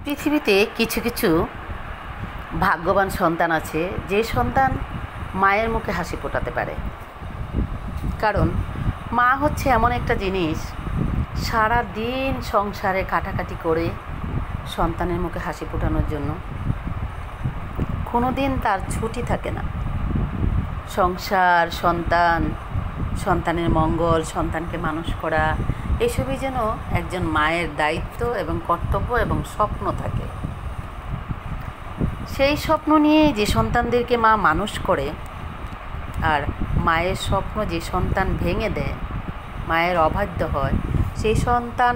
পৃথিবীতে কিছু কিছু ভাগ্যবান সন্তান আছে, যে সন্তান মায়ের মুখে হাসি ফোটাতে পারে। কারণ মা হচ্ছে এমন একটা জিনিস, সারা দিন সংসারে কাটাকাটি করে সন্তানের মুখে হাসি ফোটানোর জন্য কোনো দিন তার ছুটি থাকে না। সংসার, সন্তানের মঙ্গল, সন্তানকে মানুষ করা, এসবই যেন একজন মায়ের দায়িত্ব এবং কর্তব্য এবং স্বপ্ন থাকে। সেই স্বপ্ন নিয়ে যে সন্তানদেরকে মা মানুষ করে, আর মায়ের স্বপ্ন যে সন্তান ভেঙে দেয়, মায়ের অবাধ্য হয়, সেই সন্তান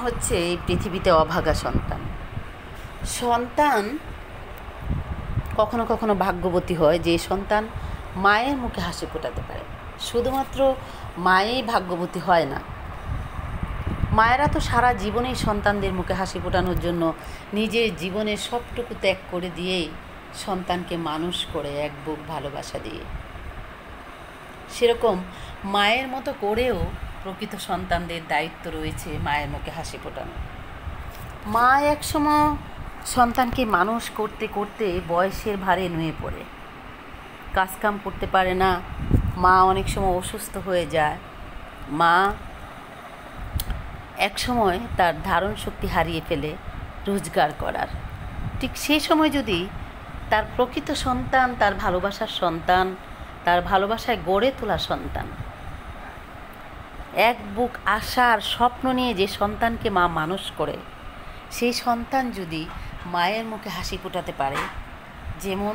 হচ্ছে এই পৃথিবীতে অভাগা সন্তান। কখনো কখনো ভাগ্যবতী হয় যে সন্তান মায়ের মুখে হাসি ফোটাতে পারে। শুধুমাত্র মায়েই ভাগ্যবতী হয় না, মায়েরা তো সারা জীবনেই সন্তানদের মুখে হাসি ফোটানোর জন্য নিজের জীবনের সবটুকু ত্যাগ করে দিয়েই সন্তানকে মানুষ করে এক বুক ভালোবাসা দিয়ে। সেরকম মায়ের মতো করেও প্রকৃত সন্তানদের দায়িত্ব রয়েছে মায়ের মুখে হাসি ফোটানো। মা একসময় সন্তানকে মানুষ করতে করতে বয়সের ভারে নুয়ে পড়ে, কাজকাম করতে পারে না। মা অনেক সময় অসুস্থ হয়ে যায়। মা একসময় তার ধারণ শক্তি হারিয়ে ফেলে রোজগার করার। ঠিক সেই সময় যদি তার প্রকৃত সন্তান, তার ভালোবাসার সন্তান, তার ভালোবাসায় গড়ে তোলা সন্তান, এক বুক আশার স্বপ্ন নিয়ে যে সন্তানকে মা মানুষ করে, সেই সন্তান যদি মায়ের মুখে হাসি ফোটাতে পারে, যেমন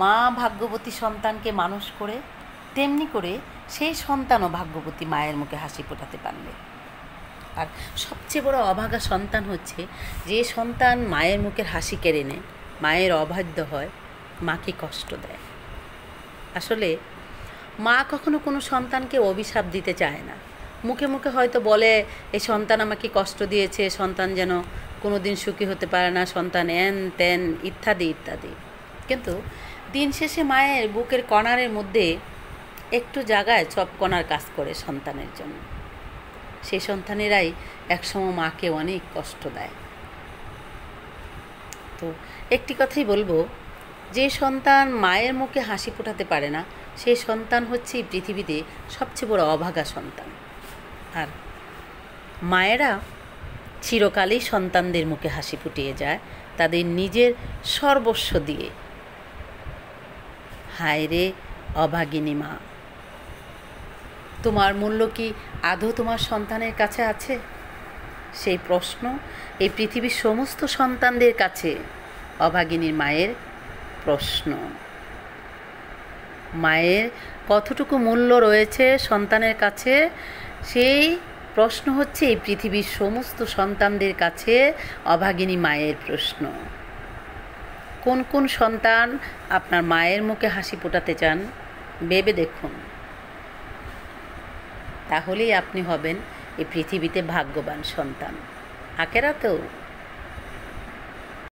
মা ভাগ্যবতী সন্তানকে মানুষ করে, তেমনি করে সেই সন্তানও ভাগ্যবতী মায়ের মুখে হাসি ফোটাতে পারলে। আর সবচেয়ে বড় অভাগা সন্তান হচ্ছে যে সন্তান মায়ের মুখের হাসি কেড়ে নেয়, মায়ের অবাধ্য হয়, মাকে কষ্ট দেয়। আসলে মা কখনো কোনো সন্তানকে অভিশাপ দিতে চায় না। মুখে মুখে হয়তো বলে, এই সন্তান আমাকে কষ্ট দিয়েছে, সন্তান যেন কোনো দিন সুখী হতে পারে না, সন্তান এন তেন ইত্যাদি ইত্যাদি। কিন্তু দিন শেষে মায়ের বুকের কণারের মধ্যে একটু জায়গায় সব কণার কাজ করে সন্তানের জন্য। সেই সন্তানেরাই একসময় মাকে অনেক কষ্ট দেয়। তো একটি কথাই বলবো, যে সন্তান মায়ের মুখে হাসি ফোটাতে পারে না, সেই সন্তান হচ্ছে এই পৃথিবীতে সবচেয়ে বড় অভাগা সন্তান। আর মায়েরা চিরকালই সন্তানদের মুখে হাসি ফুটিয়ে যায় তাদের নিজের সর্বস্ব দিয়ে। হায় রে অভাগিনী মা, তোমার মূল্য কি আদৌ তোমার সন্তানের কাছে আছে? সেই প্রশ্ন এই পৃথিবীর সমস্ত সন্তানদের কাছে অভাগিনীর মায়ের প্রশ্ন। মায়ের কতটুকু মূল্য রয়েছে সন্তানের কাছে, সেই প্রশ্ন হচ্ছে এই পৃথিবীর সমস্ত সন্তানদের কাছে অভাগিনী মায়ের প্রশ্ন। কোন কোন সন্তান আপনার মায়ের মুখে হাসি ফোটাতে চান ভেবে দেখুন, তাহলেই আপনি হবেন এই পৃথিবীতে ভাগ্যবান সন্তান, আখেরাতেও।